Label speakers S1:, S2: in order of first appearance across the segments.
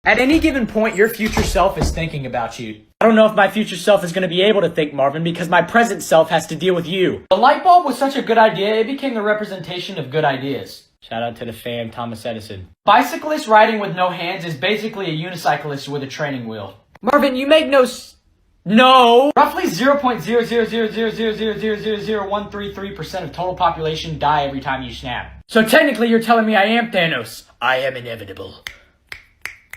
S1: At any given point, your future self is thinking about you. I don't know if my future self is going to be able to think, Marvin, because my present self has to deal with you. The light bulb was such a good idea, it became the representation of good ideas. Shout out to the fam, Thomas Edison. Bicyclist riding with no hands is basically a unicyclist with a training wheel. Marvin, you make no. Roughly 0.00000000133% of total population die every time you snap. So technically you're telling me I am Thanos. I am inevitable.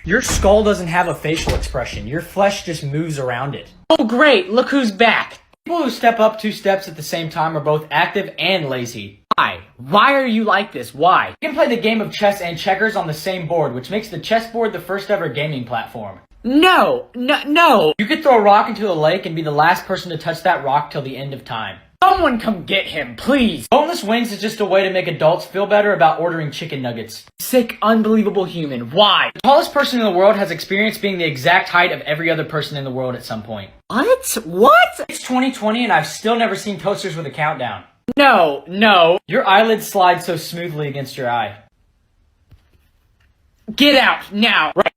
S1: Your skull doesn't have a facial expression. Your flesh just moves around it. Oh great, look who's back. People who step up 2 steps at the same time are both active and lazy. Why? Why are you like this? Why? You can play the game of chess and checkers on the same board, which makes the chessboard the first ever gaming platform. No. You could throw a rock into a lake and be the last person to touch that rock till the end of time. Someone come get him, please. Boneless wings is just a way to make adults feel better about ordering chicken nuggets. Sick, unbelievable human. Why? The tallest person in the world has experienced being the exact height of every other person in the world at some point. What? It's 2020 and I've still never seen toasters with a countdown. No. Your eyelids slide so smoothly against your eye. Get out, now. Right.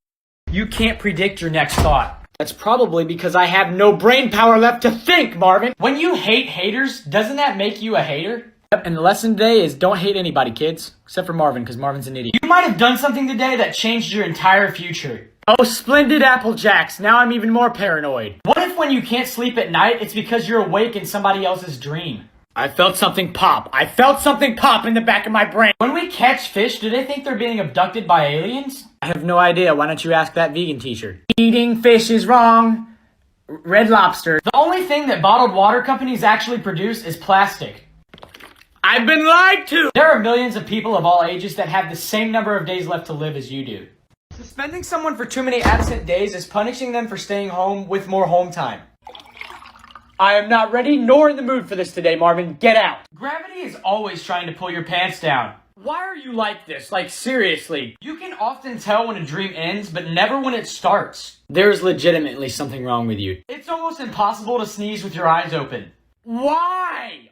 S1: You can't predict your next thought. That's probably because I have no brain power left to think, Marvin. When you hate haters, doesn't that make you a hater? Yep, and the lesson today is don't hate anybody, kids. Except for Marvin, because Marvin's an idiot. You might have done something today that changed your entire future. Oh, splendid Apple Jacks. Now I'm even more paranoid. What if when you can't sleep at night, it's because you're awake in somebody else's dream? I felt something pop. I felt something pop in the back of my brain. When we catch fish, do they think they're being abducted by aliens? I have no idea. Why don't you ask that vegan teacher? Eating fish is wrong. Red Lobster. The only thing that bottled water companies actually produce is plastic. I've been lied to! There are millions of people of all ages that have the same number of days left to live as you do. Suspending someone for too many absent days is punishing them for staying home with more home time. I am not ready nor in the mood for this today, Marvin. Get out. Gravity is always trying to pull your pants down. Why are you like this? Like, seriously. You can often tell when a dream ends, but never when it starts. There's legitimately something wrong with you. It's almost impossible to sneeze with your eyes open. Why?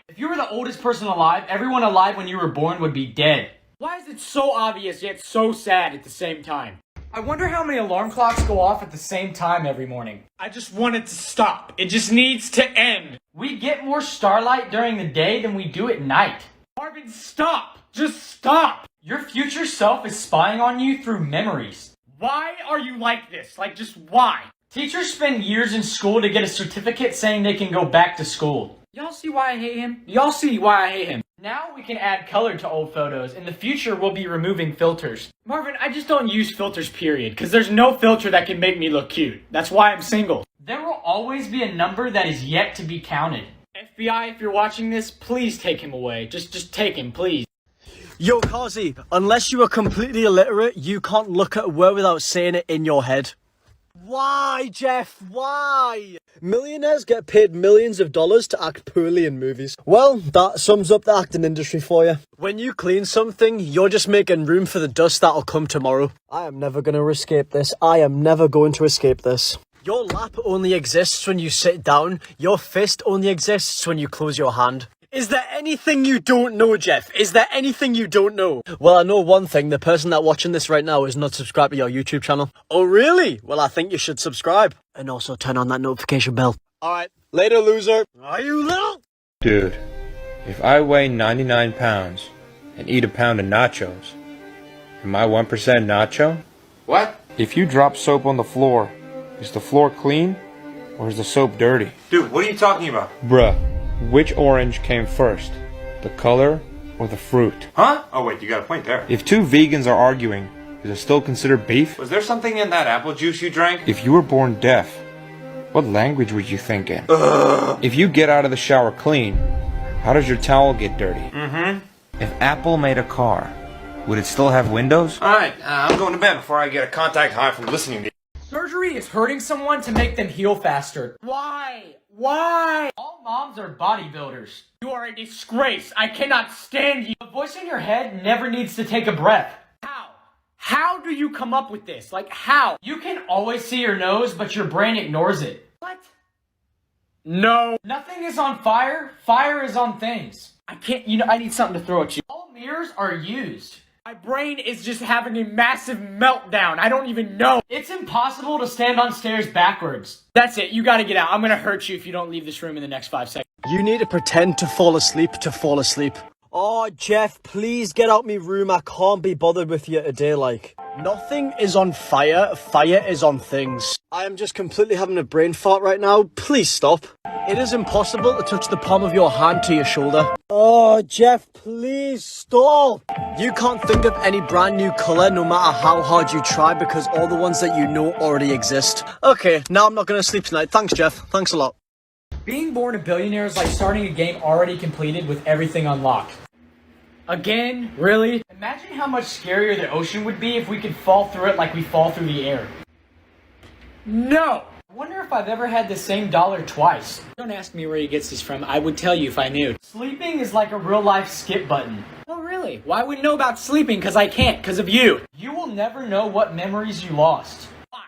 S1: If you were the oldest person alive, everyone alive when you were born would be dead. Why is it so obvious yet so sad at the same time? I wonder how many alarm clocks go off at the same time every morning. I just want it to stop. It just needs to end. We get more starlight during the day than we do at night. Marvin, stop! Just stop! Your future self is spying on you through memories. Why are you like this? Like, just why? Teachers spend years in school to get a certificate saying they can go back to school. Y'all see why I hate him? Y'all see why I hate him. Now we can add color to old photos. In the future, we'll be removing filters. Marvin, I just don't use filters, period, because there's no filter that can make me look cute. That's why I'm single. There will always be a number that is yet to be counted. FBI, if you're watching this, please take him away. Just take him, please.
S2: Yo, Kazi, unless you are completely illiterate, you can't look at a word without saying it in your head. Why, Jeff? Why? Millionaires get paid millions of dollars to act poorly in movies. Well, that sums up the acting industry for you. When you clean something, you're just making room for the dust that'll come tomorrow. I am never going to escape this. I am never going to escape this. Your lap only exists when you sit down. Your fist only exists when you close your hand. Is there anything you don't know, Jeff? Is there anything you don't know? Well, I know one thing. The person that's watching this right now is not subscribed to your YouTube channel. Oh, really? Well, I think you should subscribe. And also turn on that notification bell. Alright, later, loser. Are you little?
S3: Dude, if I weigh 99 pounds and eat a pound of nachos, am I 1% nacho?
S4: What?
S3: If you drop soap on the floor, is the floor clean or is the soap dirty?
S4: Dude, what are you talking about?
S3: Bruh, which orange came first? The color or the fruit?
S4: Huh? Oh wait, you got a point there.
S3: If two vegans are arguing, is it still considered beef?
S4: Was there something in that apple juice you drank?
S3: If you were born deaf, what language would you think in? If you get out of the shower clean, how does your towel get dirty? If Apple made a car, would it still have windows?
S4: Alright, I'm going to bed before I get a contact high from listening to you.
S1: Surgery is hurting someone to make them heal faster. Why? All moms are bodybuilders. You are a disgrace. I cannot stand you. The voice in your head never needs to take a breath. How do you come up with this? Like, how? You can always see your nose, but your brain ignores it. What? No. Nothing is on fire. Fire is on things. I can't, I need something to throw at you. All mirrors are used. My brain is just having a massive meltdown. I don't even know. It's impossible to stand on stairs backwards. That's it. You gotta get out. I'm gonna hurt you if you don't leave this room in the next 5 seconds.
S2: You need to pretend to fall asleep to fall asleep. Oh, Jeff, please get out me room. I can't be bothered with you today, like. Nothing is on fire. Fire is on things. I am just completely having a brain fart right now. Please stop. It is impossible to touch the palm of your hand to your shoulder. Oh, Jeff, please stop. You can't think of any brand new colour no matter how hard you try because all the ones that you know already exist. Okay, now I'm not going to sleep tonight. Thanks, Jeff. Thanks a lot.
S1: Being born a billionaire is like starting a game already completed with everything unlocked. Again? Really? Imagine how much scarier the ocean would be if we could fall through it like we fall through the air. No! I wonder if I've ever had the same dollar twice. Don't ask me where he gets this from. I would tell you if I knew. Sleeping is like a real-life skip button. Oh, really? Well, I wouldn't know about sleeping because I can't, because of you. You will never know what memories you lost. Why?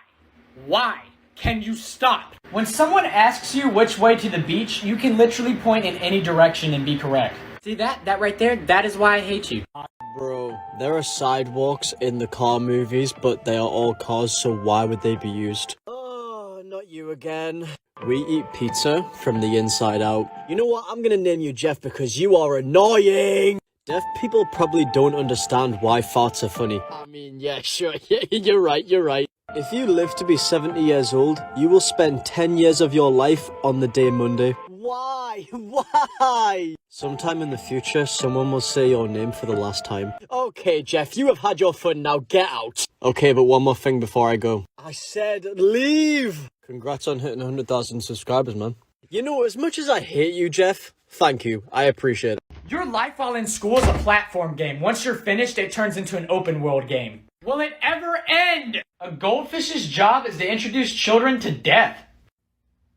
S1: Why? Can you stop? When someone asks you which way to the beach, you can literally point in any direction and be correct. See that right there? That is why I hate you.
S2: Bro, there are sidewalks in the car movies, but they are all cars, so why would they be used? Oh, not you again. We eat pizza from the inside out. You know what? I'm gonna name you Jeff because you are annoying. Deaf people probably don't understand why farts are funny. I mean, yeah, sure. Yeah, you're right. If you live to be 70 years old, you will spend 10 years of your life on the day Monday. Why? Why? Sometime in the future, someone will say your name for the last time. Okay, Jeff, you have had your fun, now get out. Okay, but one more thing before I go. I said leave! Congrats on hitting 100,000 subscribers, man. You know, as much as I hate you, Jeff, thank you. I appreciate it.
S1: Your life while in school is a platform game. Once you're finished, it turns into an open world game. Will it ever end? A goldfish's job is to introduce children to death.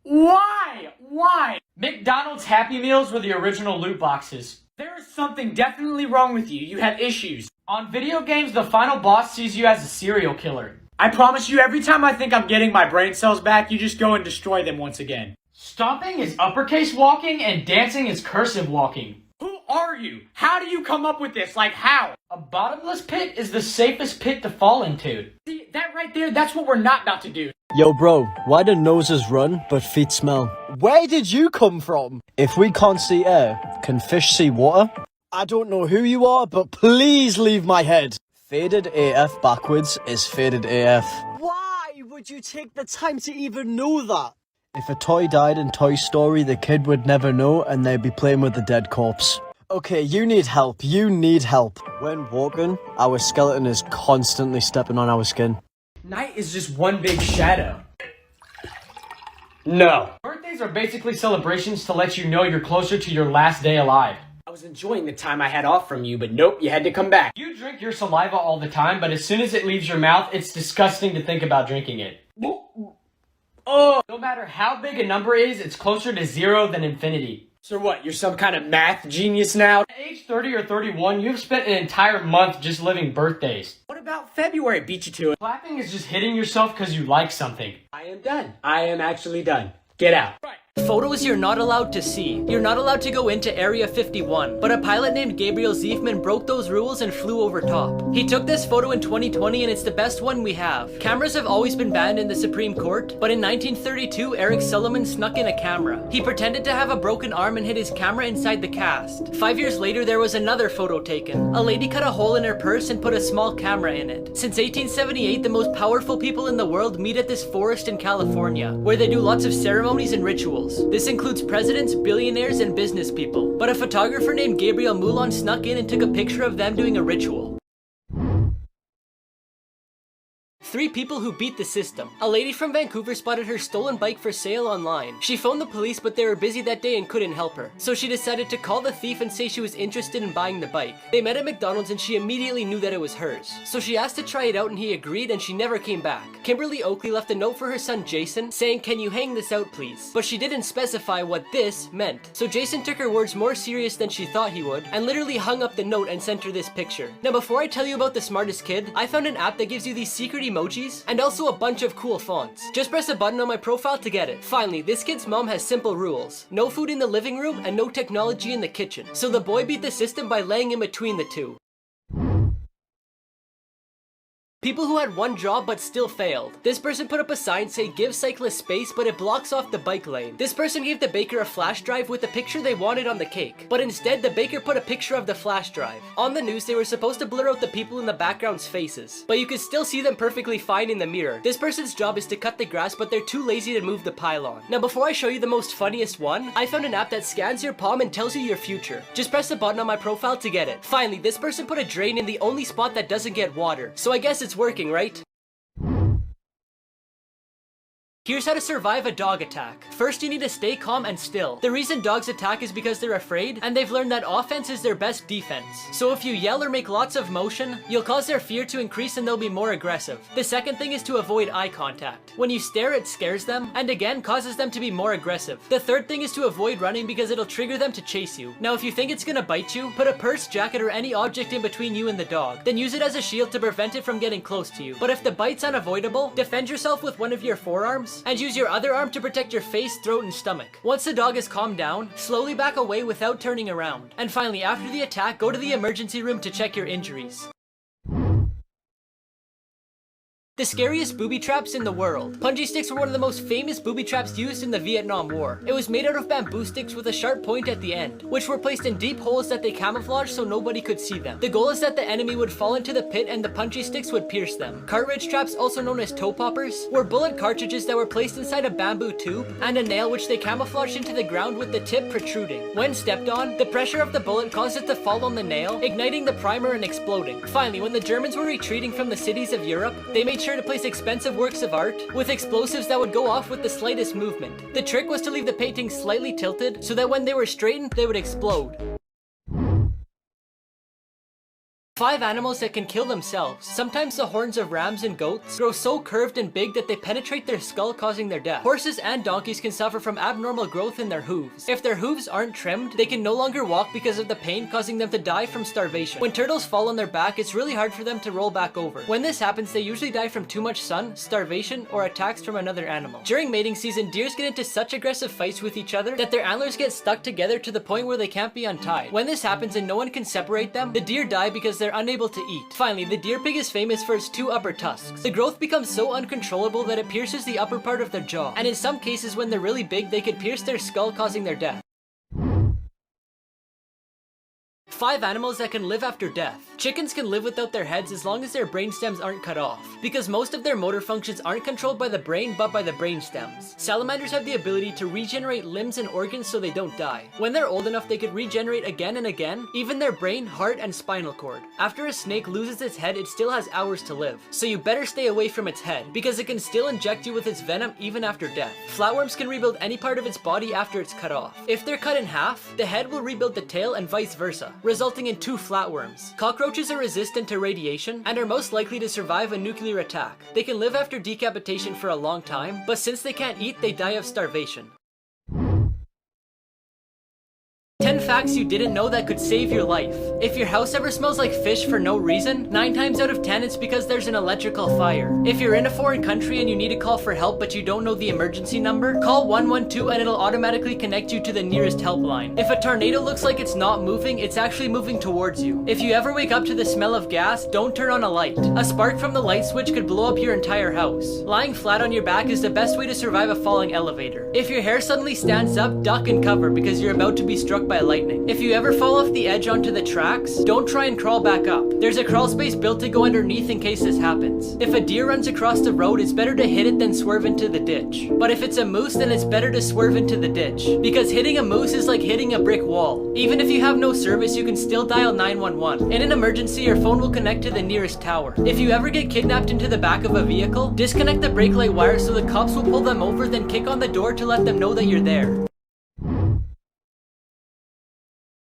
S1: Why? Why? McDonald's Happy Meals were the original loot boxes. There is something definitely wrong with you. You have issues. On video games, the final boss sees you as a serial killer. I promise you, every time I think I'm getting my brain cells back, you just go and destroy them once again. Stomping is uppercase walking and dancing is cursive walking. Who are you? How do you come up with this? Like how? A bottomless pit is the safest pit to fall into. See, that right there, that's what we're not about to do.
S2: Yo, bro, why do noses run but feet smell? Where did you come from? If we can't see air, can fish see water? I don't know who you are, but please leave my head. Faded AF backwards is faded AF. Why would you take the time to even know that? If a toy died in Toy Story, the kid would never know and they'd be playing with the dead corpse. Okay, you need help. You need help. When walking, our skeleton is constantly stepping on our skin.
S1: Night is just one big shadow. No. Birthdays are basically celebrations to let you know you're closer to your last day alive. I was enjoying the time I had off from you, but nope, you had to come back. You drink your saliva all the time, but as soon as it leaves your mouth, it's disgusting to think about drinking it. Oh! No matter how big a number is, it's closer to 0 than infinity. So what, you're some kind of math genius now? At age 30 or 31, you've spent an entire month just living birthdays. What about February? Beat you to it. Clapping is just hitting yourself because you like something. I am done. I am actually done. Get out. Right.
S5: Photos you're not allowed to see. You're not allowed to go into Area 51, but a pilot named Gabriel Ziefman broke those rules and flew over top. He took this photo in 2020 and it's the best one we have. Cameras have always been banned in the Supreme Court, but in 1932, Eric Sullivan snuck in a camera. He pretended to have a broken arm and hid his camera inside the cast. 5 years later, there was another photo taken. A lady cut a hole in her purse and put a small camera in it. Since 1878, the most powerful people in the world meet at this forest in California, where they do lots of ceremonies and rituals. This includes presidents, billionaires, and business people. But a photographer named Gabriel Moulon snuck in and took a picture of them doing a ritual. 3 people who beat the system. A lady from Vancouver spotted her stolen bike for sale online. She phoned the police, but they were busy that day and couldn't help her. So she decided to call the thief and say she was interested in buying the bike. They met at McDonald's and she immediately knew that it was hers. So she asked to try it out and he agreed and she never came back. Kimberly Oakley left a note for her son Jason saying, "Can you hang this out please?" But she didn't specify what this meant. So Jason took her words more serious than she thought he would and literally hung up the note and sent her this picture. Now before I tell you about the smartest kid, I found an app that gives you these secret emojis and also a bunch of cool fonts. Just press a button on my profile to get it. Finally, this kid's mom has simple rules. No food in the living room and no technology in the kitchen. So the boy beat the system by laying in between the two. People who had one job but still failed. This person put up a sign saying give cyclists space, but it blocks off the bike lane. This person gave the baker a flash drive with the picture they wanted on the cake, but instead the baker put a picture of the flash drive. On the news they were supposed to blur out the people in the background's faces, but you could still see them perfectly fine in the mirror. This person's job is to cut the grass, but they're too lazy to move the pylon. Now before I show you the most funniest one, I found an app that scans your palm and tells you your future. Just press the button on my profile to get it. Finally, this person put a drain in the only spot that doesn't get water, so I guess it's working, right? Here's how to survive a dog attack. First, you need to stay calm and still. The reason dogs attack is because they're afraid, and they've learned that offense is their best defense. So if you yell or make lots of motion, you'll cause their fear to increase and they'll be more aggressive. The second thing is to avoid eye contact. When you stare, it scares them, and again causes them to be more aggressive. The third thing is to avoid running because it'll trigger them to chase you. Now if you think it's gonna bite you, put a purse, jacket, or any object in between you and the dog. Then use it as a shield to prevent it from getting close to you. But if the bite's unavoidable, defend yourself with one of your forearms, and use your other arm to protect your face, throat, and stomach. Once the dog is calmed down, slowly back away without turning around. And finally, after the attack, go to the emergency room to check your injuries. The scariest booby traps in the world. Punji sticks were one of the most famous booby traps used in the Vietnam War. It was made out of bamboo sticks with a sharp point at the end, which were placed in deep holes that they camouflaged so nobody could see them. The goal is that the enemy would fall into the pit and the punchy sticks would pierce them. Cartridge traps, also known as toe poppers, were bullet cartridges that were placed inside a bamboo tube and a nail which they camouflaged into the ground with the tip protruding. When stepped on, the pressure of the bullet caused it to fall on the nail, igniting the primer and exploding. Finally, when the Germans were retreating from the cities of Europe, they made sure to place expensive works of art with explosives that would go off with the slightest movement. The trick was to leave the paintings slightly tilted so that when they were straightened, they would explode. 5 animals that can kill themselves. Sometimes the horns of rams and goats grow so curved and big that they penetrate their skull, causing their death. Horses and donkeys can suffer from abnormal growth in their hooves. If their hooves aren't trimmed, they can no longer walk because of the pain, causing them to die from starvation. When turtles fall on their back, it's really hard for them to roll back over. When this happens, they usually die from too much sun, starvation, or attacks from another animal. During mating season, deers get into such aggressive fights with each other that their antlers get stuck together to the point where they can't be untied. When this happens and no one can separate them, the deer die because they're unable to eat. Finally, the deer pig is famous for its 2 upper tusks. The growth becomes so uncontrollable that it pierces the upper part of their jaw, and in some cases when they're really big, they could pierce their skull, causing their death. 5 animals that can live after death. Chickens can live without their heads as long as their brain stems aren't cut off, because most of their motor functions aren't controlled by the brain but by the brain stems. Salamanders have the ability to regenerate limbs and organs so they don't die. When they're old enough, they could regenerate again and again, even their brain, heart, and spinal cord. After a snake loses its head, it still has hours to live, so you better stay away from its head, because it can still inject you with its venom even after death. Flatworms can rebuild any part of its body after it's cut off. If they're cut in half, the head will rebuild the tail and vice versa, resulting in 2 flatworms. Cockroaches are resistant to radiation and are most likely to survive a nuclear attack. They can live after decapitation for a long time, but since they can't eat, they die of starvation. 10 facts you didn't know that could save your life. If your house ever smells like fish for no reason, 9 times out of 10 it's because there's an electrical fire. If you're in a foreign country and you need to call for help but you don't know the emergency number, call 112 and it'll automatically connect you to the nearest helpline. If a tornado looks like it's not moving, it's actually moving towards you. If you ever wake up to the smell of gas, don't turn on a light. A spark from the light switch could blow up your entire house. Lying flat on your back is the best way to survive a falling elevator. If your hair suddenly stands up, duck and cover because you're about to be struck by lightning. If you ever fall off the edge onto the tracks, don't try and crawl back up. There's a crawl space built to go underneath in case this happens. If a deer runs across the road, it's better to hit it than swerve into the ditch. But if it's a moose, then it's better to swerve into the ditch, because hitting a moose is like hitting a brick wall. Even if you have no service, you can still dial 911. In an emergency, your phone will connect to the nearest tower. If you ever get kidnapped into the back of a vehicle, disconnect the brake light wire so the cops will pull them over, then kick on the door to let them know that you're there.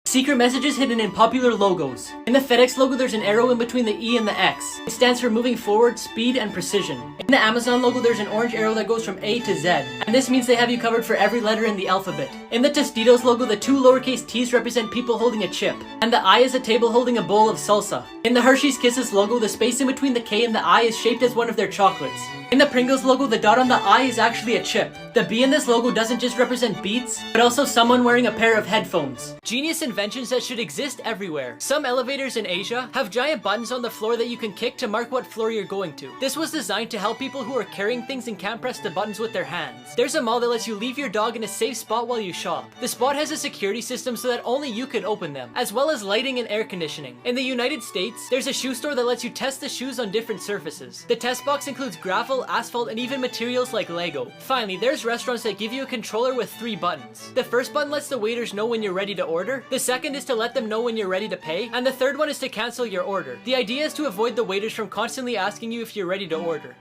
S5: Secret messages hidden in popular logos. In the FedEx logo, there's an arrow in between the E and the X. It stands for moving forward, speed, and precision. In the Amazon logo, there's an orange arrow that goes from A to Z, and this means they have you covered for every letter in the alphabet. In the Tostitos logo, the 2 lowercase t's represent people holding a chip, and the I is a table holding a bowl of salsa. In the Hershey's Kisses logo, the space in between the K and the I is shaped as one of their chocolates. In the Pringles logo, the dot on the I is actually a chip. The B in this logo doesn't just represent beats, but also someone wearing a pair of headphones. Genius inventions that should exist everywhere. Some elevators in Asia have giant buttons on the floor that you can kick to mark what floor you're going to. This was designed to help people who are carrying things and can't press the buttons with their hands. There's a mall that lets you leave your dog in a safe spot while you shop. The spot has a security system so that only you can open them, as well as lighting and air conditioning. In the United States, there's a shoe store that lets you test the shoes on different surfaces. The test box includes gravel, asphalt, and even materials like Lego. Finally, there's restaurants that give you a controller with 3 buttons. The first button lets the waiters know when you're ready to order, the second is to let them know when you're ready to pay, and the third one is to cancel your order. The idea is to avoid the waiters from constantly asking you if you're ready to order.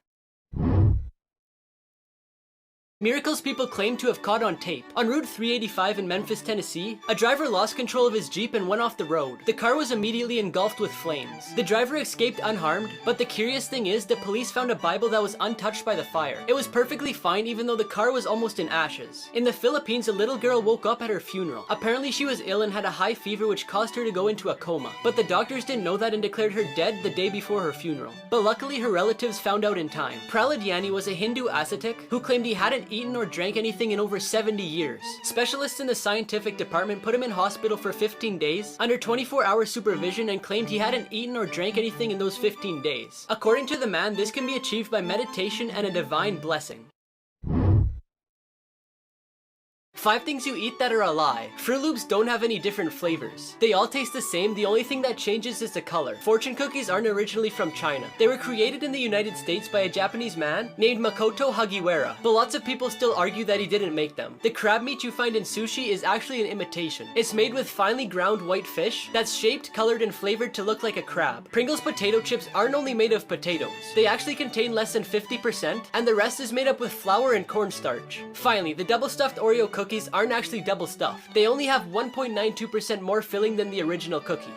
S5: Miracles people claim to have caught on tape. On Route 385 in Memphis, Tennessee, a driver lost control of his Jeep and went off the road. The car was immediately engulfed with flames. The driver escaped unharmed, but the curious thing is the police found a Bible that was untouched by the fire. It was perfectly fine even though the car was almost in ashes. In the Philippines, a little girl woke up at her funeral. Apparently she was ill and had a high fever which caused her to go into a coma. But the doctors didn't know that and declared her dead the day before her funeral. But luckily her relatives found out in time. Prahlad Yani was a Hindu ascetic who claimed he hadn't eaten or drank anything in over 70 years. Specialists in the scientific department put him in hospital for 15 days under 24-hour supervision and claimed he hadn't eaten or drank anything in those 15 days. According to the man, this can be achieved by meditation and a divine blessing. 5 things you eat that are a lie. Fruit Loops don't have any different flavors. They all taste the same, the only thing that changes is the color. Fortune cookies aren't originally from China. They were created in the United States by a Japanese man named Makoto Hagiwara, but lots of people still argue that he didn't make them. The crab meat you find in sushi is actually an imitation. It's made with finely ground white fish that's shaped, colored, and flavored to look like a crab. Pringles potato chips aren't only made of potatoes. They actually contain less than 50%, and the rest is made up with flour and cornstarch. Finally, the double stuffed Oreo cookies aren't actually double stuffed. They only have 1.92% more filling than the original cookie.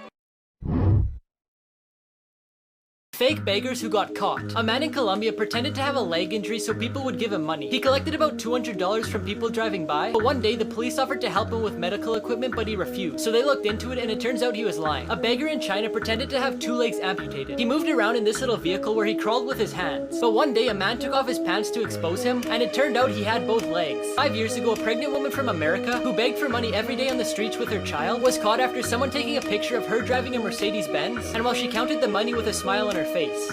S5: Fake beggars who got caught. A man in Colombia pretended to have a leg injury so people would give him money. He collected about $200 from people driving by, but one day the police offered to help him with medical equipment, but he refused. So they looked into it and it turns out he was lying. A beggar in China pretended to have 2 legs amputated. He moved around in this little vehicle where he crawled with his hands. But one day a man took off his pants to expose him, and it turned out he had both legs. 5 years ago, a pregnant woman from America who begged for money every day on the streets with her child was caught after someone taking a picture of her driving a Mercedes-Benz, and while she counted the money with a smile on her face.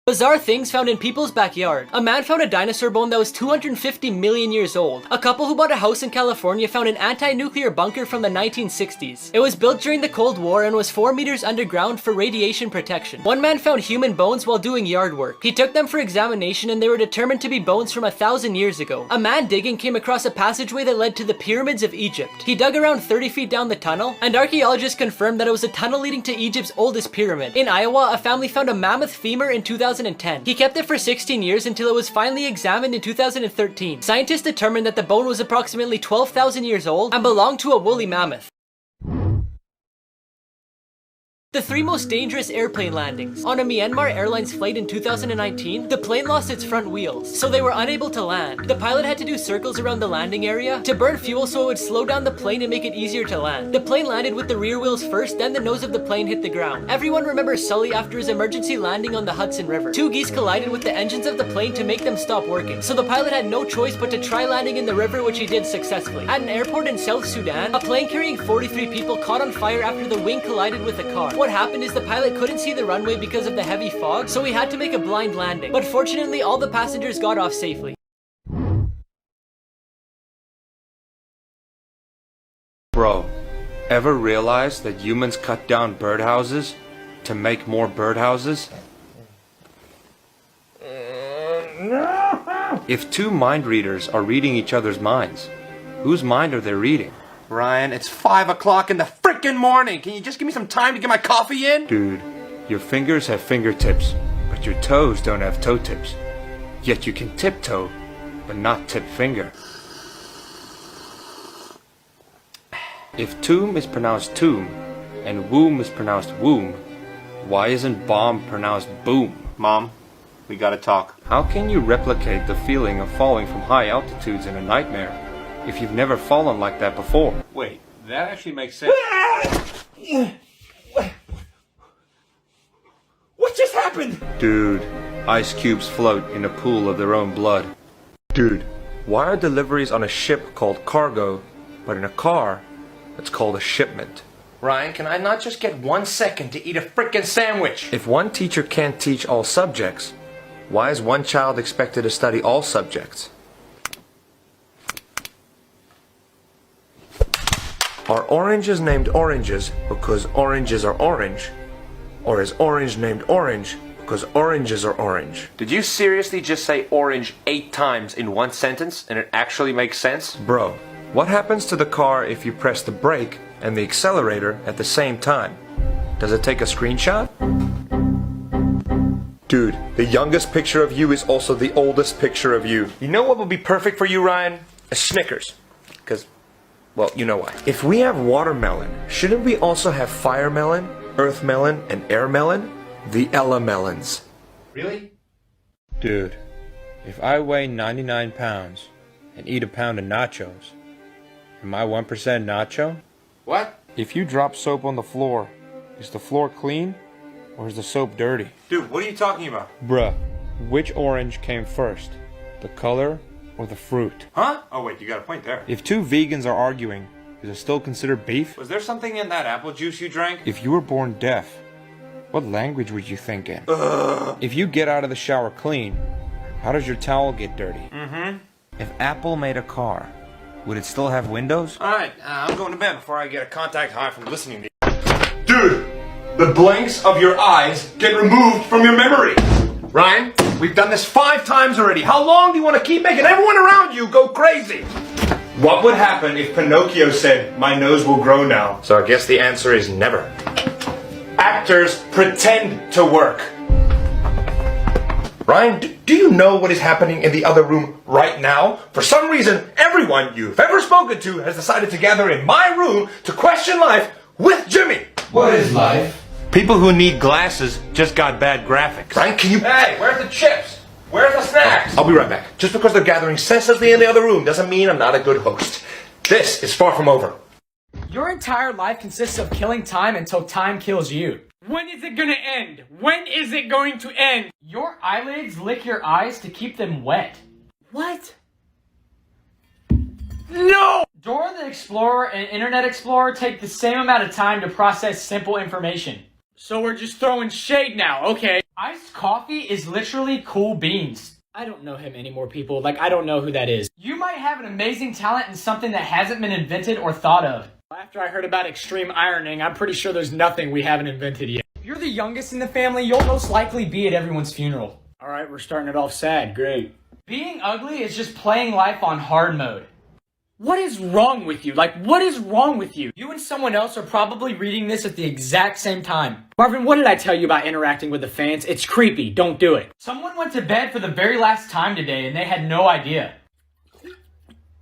S5: Bizarre things found in people's backyard. A man found a dinosaur bone that was 250 million years old. A couple who bought a house in California found an anti-nuclear bunker from the 1960s. It was built during the Cold War and was 4 meters underground for radiation protection. One man found human bones while doing yard work. He took them for examination and they were determined to be bones from 1,000 years ago. A man digging came across a passageway that led to the pyramids of Egypt. He dug around 30 feet down the tunnel, and archaeologists confirmed that it was a tunnel leading to Egypt's oldest pyramid. In Iowa, a family found a mammoth femur in 2010. He kept it for 16 years until it was finally examined in 2013. Scientists determined that the bone was approximately 12,000 years old and belonged to a woolly mammoth. The 3 most dangerous airplane landings. On a Myanmar Airlines flight in 2019, the plane lost its front wheels, so they were unable to land. The pilot had to do circles around the landing area to burn fuel so it would slow down the plane and make it easier to land. The plane landed with the rear wheels first, then the nose of the plane hit the ground. Everyone remembers Sully after his emergency landing on the Hudson River. 2 geese collided with the engines of the plane to make them stop working, so the pilot had no choice but to try landing in the river, which he did successfully. At an airport in South Sudan, a plane carrying 43 people caught on fire after the wing collided with a car. What happened is the pilot couldn't see the runway because of the heavy fog, so he had to make a blind landing. But fortunately, all the passengers got off safely.
S3: Bro, ever realize that humans cut down birdhouses to make more birdhouses? If 2 mind readers are reading each other's minds, whose mind are they reading?
S4: Ryan, it's 5 o'clock in the frickin' morning. Can you just give me some time to get my coffee in?
S3: Dude, your fingers have fingertips, but your toes don't have toe tips. Yet you can tiptoe, but not tip finger. If tomb is pronounced tomb, and womb is pronounced womb, why isn't bomb pronounced boom?
S4: Mom, we gotta talk.
S3: How can you replicate the feeling of falling from high altitudes in a nightmare if you've never fallen like that before?
S4: Wait, that actually makes sense. What just happened?
S2: happened?
S3: Dude, ice cubes float in a pool of their own blood. Dude, why are deliveries on a ship called cargo, but in a car, it's called a shipment?
S4: Ryan, can I not just get 1 second to eat a frickin' sandwich?
S3: If one teacher can't teach all subjects, why is one child expected to study all subjects? Are oranges named oranges because oranges are orange? Or is orange named orange because oranges are orange?
S4: Did you seriously just say orange 8 times in one sentence and it actually makes sense?
S3: Bro, what happens to the car if you press the brake and the accelerator at the same time? Does it take a screenshot? Dude, the youngest picture of you is also the oldest picture of you.
S4: You know what would be perfect for you, Ryan? A Snickers. Because, well, you know why.
S3: If we have watermelon, shouldn't we also have fire melon, earth melon, and air melon? The Ella melons.
S4: Really?
S3: Dude, if I weigh 99 pounds and eat a pound of nachos, am I 1% nacho?
S4: What?
S3: If you drop soap on the floor, is the floor clean or is the soap dirty?
S4: Dude, what are you talking about?
S3: Bruh, which orange came first? The color or the fruit?
S4: Huh? Oh wait, you got a point there.
S3: If two vegans are arguing, is it still considered beef?
S4: Was there something in that apple juice you drank?
S3: If you were born deaf, what language would you think in? If you get out of the shower clean, how does your towel get dirty? If Apple made a car, would it still have windows?
S4: Alright, I'm going to bed before I get a contact high from listening to you. Dude, the blanks of your eyes get removed from your memory. Ryan, we've done this 5 times already. How long do you want to keep making everyone around you go crazy? What would happen if Pinocchio said, "My nose will grow now"? So I guess the answer is never. Actors pretend to work. Ryan, do you know what is happening in the other room right now? For some reason, everyone you've ever spoken to has decided to gather in my room to question life with Jimmy.
S3: What is life?
S4: People who need glasses just got bad graphics. Ryan, can you... Hey, where's the chips? Where's the snacks? I'll be right back. Just because they're gathering senselessly in the other room doesn't mean I'm not a good host. This is far from over.
S1: Your entire life consists of killing time until time kills you. When is it gonna end? When is it going to end? Your eyelids lick your eyes to keep them wet. What? No! Dora the Explorer and Internet Explorer take the same amount of time to process simple information. So we're just throwing shade now, okay? Iced coffee is literally cool beans. I don't know him anymore, people. Like, I don't know who that is. You might have an amazing talent in something that hasn't been invented or thought of. After I heard about extreme ironing, I'm pretty sure there's nothing we haven't invented yet. If you're the youngest in the family, you'll most likely be at everyone's funeral. Alright, we're starting it off sad. Great. Being ugly is just playing life on hard mode. What is wrong with you? Like, what is wrong with you? You and someone else are probably reading this at the exact same time. Marvin, what did I tell you about interacting with the fans? It's creepy. Don't do it. Someone went to bed for the very last time today and they had no idea.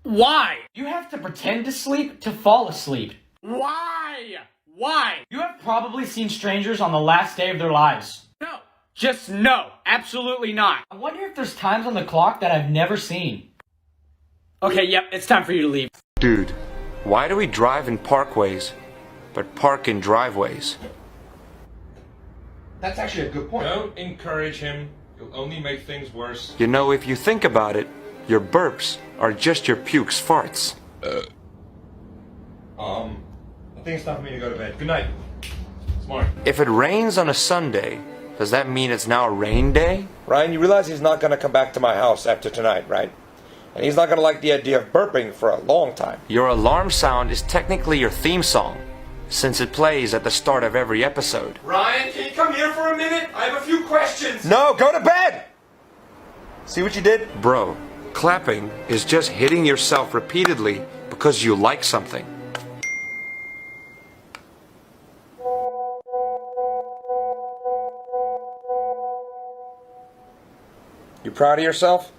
S1: Why? You have to pretend to sleep to fall asleep. Why? Why? You have probably seen strangers on the last day of their lives. No. Just no. Absolutely not. I wonder if there's times on the clock that I've never seen. Okay, yep, it's time for you to leave.
S3: Dude, why do we drive in parkways, but park in driveways?
S4: That's actually a good point.
S3: Don't encourage him. You'll only make things worse. You know, if you think about it, your burps are just your pukes farts.
S4: I think it's time for me to go to bed. Good night. Smart.
S3: If it rains on a Sunday, does that mean it's now a rain day?
S4: Ryan, you realize he's not gonna come back to my house after tonight, right? And he's not gonna like the idea of burping for a long time.
S3: Your alarm sound is technically your theme song, since it plays at the start of every episode.
S4: Ryan, can you come here for a minute? I have a few questions.
S3: No, go to bed! See what you did? Bro, clapping is just hitting yourself repeatedly because you like something.
S4: You proud of yourself?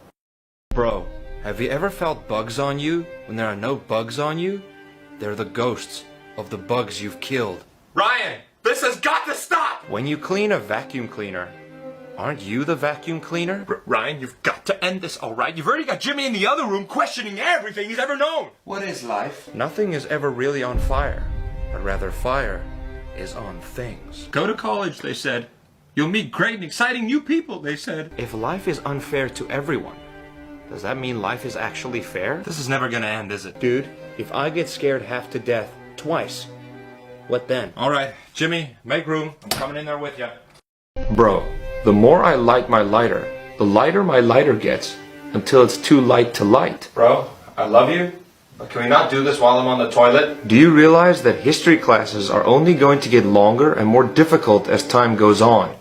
S3: Bro, have you ever felt bugs on you when there are no bugs on you? They're the ghosts of the bugs you've killed.
S4: Ryan, this has got to stop!
S3: When you clean a vacuum cleaner, aren't you the vacuum cleaner?
S4: Ryan, you've got to end this, alright? You've already got Jimmy in the other room questioning everything he's ever known.
S3: What is life? Nothing is ever really on fire, but rather fire is on things.
S4: Go to college, they said. You'll meet great and exciting new people, they said.
S3: If life is unfair to everyone, does that mean life is actually fair?
S4: This is never gonna end, is it?
S3: Dude, if I get scared half to death twice, what then?
S4: Alright, Jimmy, make room. I'm coming in there with you.
S6: Bro, the more I light my lighter, the lighter my lighter gets, until it's too light to light.
S4: Bro, I love you, but can we not do this while I'm on the toilet?
S6: Do you realize that history classes are only going to get longer and more difficult as time goes on?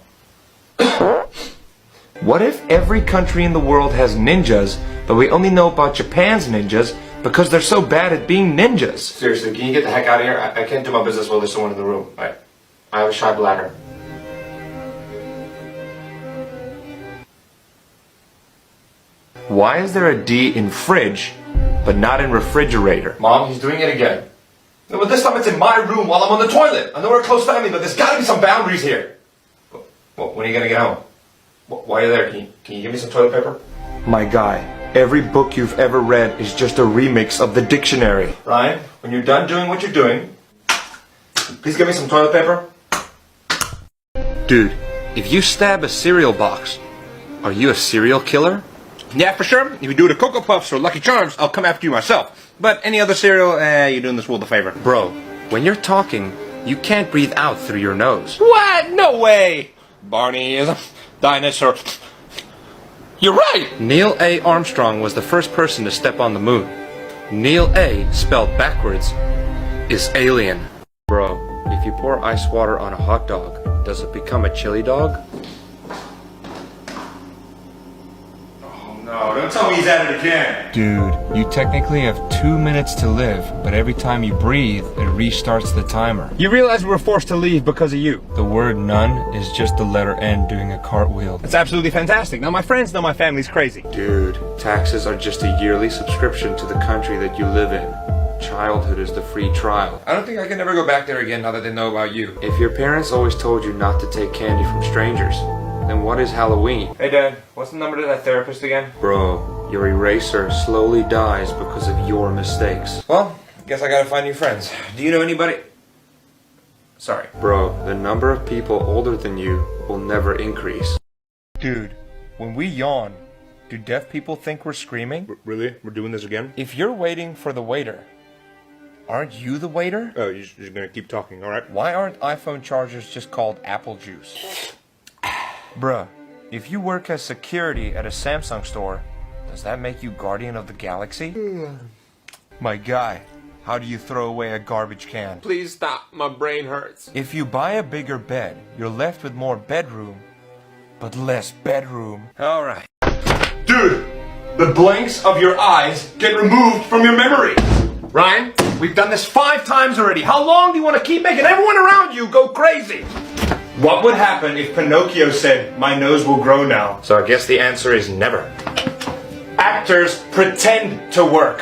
S6: What if every country in the world has ninjas, but we only know about Japan's ninjas because they're so bad at being ninjas?
S4: Seriously, can you get the heck out of here? I can't do my business while there's someone in the room. I have a shy bladder.
S6: Why is there a D in fridge, but not in refrigerator?
S4: Mom, he's doing it again. No, but this time it's in my room while I'm on the toilet. I know we're a close family, but there's gotta be some boundaries here. Well, when are you gonna get home? Why are you there? Can you give me some toilet paper?
S6: My guy, every book you've ever read is just a remix of the dictionary.
S4: Ryan, when you're done doing what you're doing, please give me some toilet paper.
S3: Dude, if you stab a cereal box, are you a serial killer?
S4: Yeah, for sure. If you do it to Cocoa Puffs or Lucky Charms, I'll come after you myself. But any other cereal, you're doing this world a favor.
S3: Bro, when you're talking, you can't breathe out through your nose.
S4: What? No way! Barney is a dinosaur. You're right!
S3: Neil A. Armstrong was the first person to step on the moon. Neil A., spelled backwards, is alien. Bro, if you pour ice water on a hot dog, does it become a chili dog?
S4: No, don't tell me he's at it again.
S3: Dude, you technically have 2 minutes to live, but every time you breathe, it restarts the timer.
S4: You realize we were forced to leave because of you.
S3: The word none is just the letter N doing a cartwheel.
S4: It's absolutely fantastic. Now my friends know my family's crazy.
S3: Dude, taxes are just a yearly subscription to the country that you live in. Childhood is the free trial.
S4: I don't think I can ever go back there again now that they know about you.
S3: If your parents always told you not to take candy from strangers, then what is Halloween?
S4: Hey Dad, what's the number to that therapist again?
S3: Bro, your eraser slowly dies because of your mistakes.
S4: Well, guess I gotta find new friends. Do you know anybody? Sorry.
S3: Bro, the number of people older than you will never increase.
S4: Dude, when we yawn, do deaf people think we're screaming? Really? We're doing this again? If you're waiting for the waiter, aren't you the waiter? Oh, you're gonna keep talking, alright? Why aren't iPhone chargers just called apple juice? Bruh, if you work as security at a Samsung store, does that make you Guardian of the Galaxy? My guy, how do you throw away a garbage can?
S7: Please stop, my brain hurts.
S4: If you buy a bigger bed, you're left with more bedroom, but less bedroom. Alright. Dude, the blanks of your eyes get removed from your memory. Ryan, we've done this 5 times already. How long do you want to keep making everyone around you go crazy? What would happen if Pinocchio said, "My nose will grow now"? So I guess the answer is never. Actors pretend to work.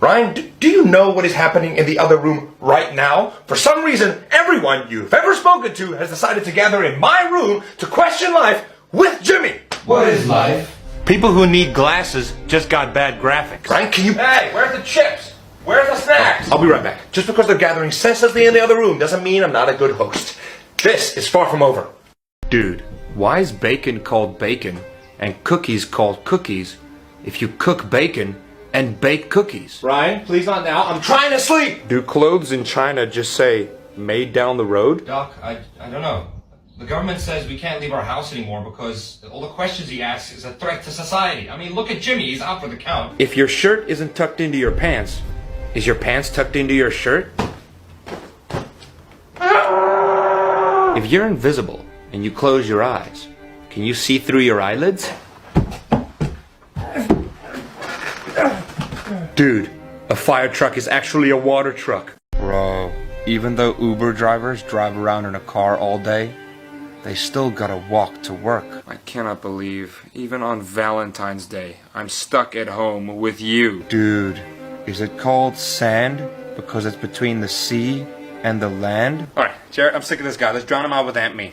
S4: Ryan, do you know what is happening in the other room right now? For some reason, everyone you've ever spoken to has decided to gather in my room to question life with Jimmy.
S1: What is life?
S4: People who need glasses just got bad graphics. Ryan, can you... Hey, where's the chips? Where's the snacks? I'll be right back. Just because they're gathering senselessly in the other room doesn't mean I'm not a good host. This is far from over.
S3: Dude, why is bacon called bacon and cookies called cookies if you cook bacon and bake cookies?
S4: Ryan, please not now. I'm trying to sleep.
S3: Do clothes in China just say, made down the road?
S8: Doc, I don't know. The government says we can't leave our house anymore because all the questions he asks is a threat to society. I mean, look at Jimmy. He's out for the count.
S3: If your shirt isn't tucked into your pants, is your pants tucked into your shirt? If you're invisible and you close your eyes, can you see through your eyelids? Dude, a fire truck is actually a water truck. Bro, even though Uber drivers drive around in a car all day, they still gotta walk to work. I cannot believe, even on Valentine's Day, I'm stuck at home with you. Dude, is it called sand because it's between the sea and the land?
S4: Alright, Jared, I'm sick of this guy. Let's drown him out with Amp Me.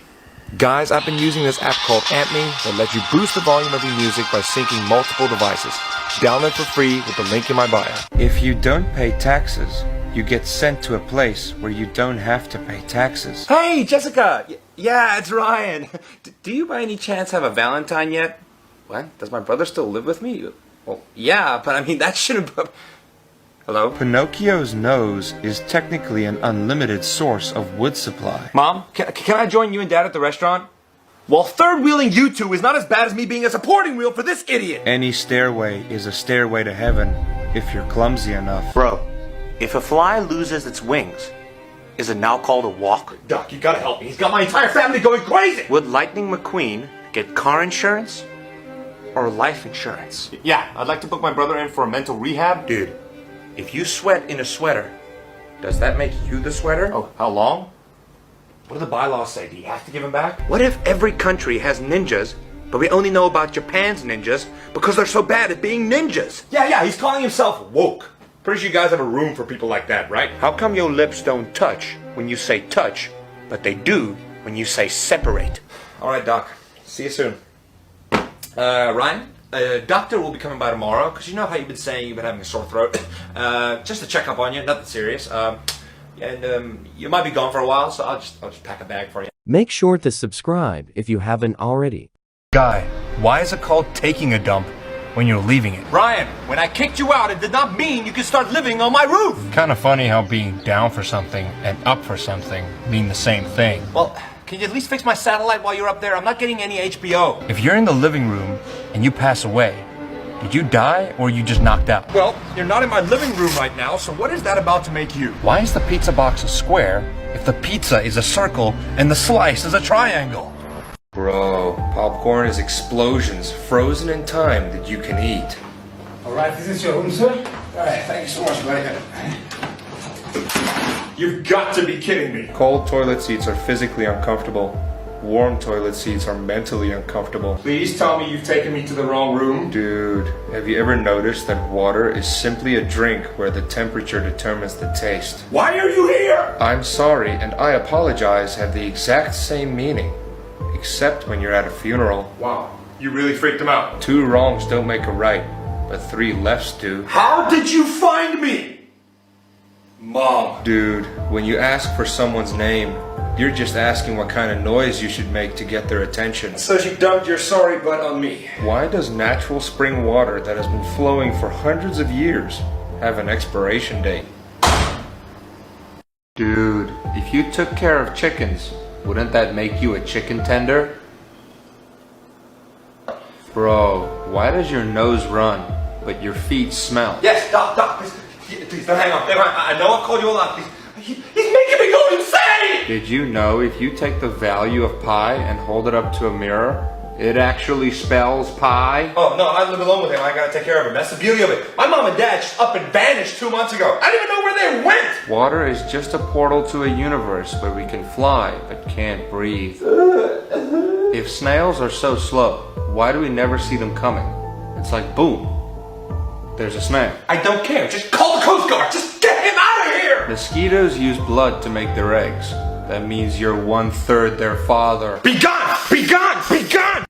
S6: Guys, I've been using this app called Amp Me that lets you boost the volume of your music by syncing multiple devices. Download for free with the link in my bio.
S3: If you don't pay taxes, you get sent to a place where you don't have to pay taxes.
S6: Hey, Jessica! Yeah, it's Ryan. Do you by any chance have a Valentine yet? What? Does my brother still live with me? Well, yeah, but I mean, that shouldn't... Hello?
S3: Pinocchio's nose is technically an unlimited source of wood supply.
S6: Mom, can I join you and Dad at the restaurant? Well, third wheeling you two is not as bad as me being a supporting wheel for this idiot!
S3: Any stairway is a stairway to heaven if you're clumsy enough.
S9: Bro, if a fly loses its wings, is it now called a walk?
S4: Doc, you gotta help me. He's got my entire family going crazy!
S9: Would Lightning McQueen get car insurance or life insurance?
S6: Yeah, I'd like to book my brother in for a mental rehab.
S9: Dude, if you sweat in a sweater,
S6: Does that make you the sweater? Oh, how long? What do the bylaws say? Do you have to give him back?
S9: what if every country has ninjas, but we only know about Japan's ninjas because they're so bad at being ninjas?
S4: Yeah, he's calling himself woke. Pretty sure you guys have a room for people like that, right?
S9: How come your lips don't touch when you say touch, but they do when you say separate?
S6: Alright, Doc. See you soon. Ryan? Doctor will be coming by tomorrow, because you know how you've been saying you've been having a sore throat. Just to check up on you, nothing serious. You might be gone for a while, so I'll just pack a bag for you.
S10: Make sure to subscribe if you haven't already.
S4: Guy, why is it called taking a dump when you're leaving it?
S6: Ryan, when I kicked you out, it did not mean you could start living on my roof!
S4: Kind of funny how being down for something and up for something mean the same thing.
S6: Well, can you at least fix my satellite while you're up there? I'm not getting any HBO.
S4: If you're in the living room and you pass away, did you die or you just knocked out?
S6: Well, you're not in my living room right now, so what is that about to make you?
S4: Why is the pizza box a square if the pizza is a circle and the slice is a triangle?
S3: Bro, popcorn is explosions frozen in time that you can eat.
S7: Alright, this is your room, sir? Alright, thank you so much, buddy.
S4: You've got to be kidding me.
S3: Cold toilet seats are physically uncomfortable. Warm toilet seats are mentally uncomfortable.
S4: Please tell me you've taken me to the wrong room.
S3: Dude, have you ever noticed that water is simply a drink where the temperature determines the taste?
S4: Why are you here?
S3: I'm sorry and I apologize have the exact same meaning. Except when you're at a funeral.
S4: Wow, you really freaked him out.
S3: 2 wrongs don't make a right, but 3 lefts do.
S4: How did you find me? Mom.
S3: Dude, when you ask for someone's name, you're just asking what kind of noise you should make to get their attention.
S4: So she dumped your sorry butt on me.
S3: Why does natural spring water that has been flowing for hundreds of years have an expiration date? Dude, if you took care of chickens, wouldn't that make you a chicken tender? Bro, why does your nose run, but your feet smell?
S4: Yes, Doc, please don't hang up. I know I called you a lot. He's making me go insane!
S3: Did you know if you take the value of pi and hold it up to a mirror, it actually spells pie?
S4: Oh, no, I live alone with him. I gotta take care of him. That's the beauty of it. My mom and dad just up and vanished 2 months ago. I didn't even know where they went!
S3: Water is just a portal to a universe where we can fly but can't breathe. If snails are so slow, why do we never see them coming? It's like boom, there's a snail.
S4: I don't care. Just call the Coast Guard. Just get him out of here!
S3: Mosquitoes use blood to make their eggs. That means you're 1/3 their father.
S4: Be gone! Be gone! Be gone!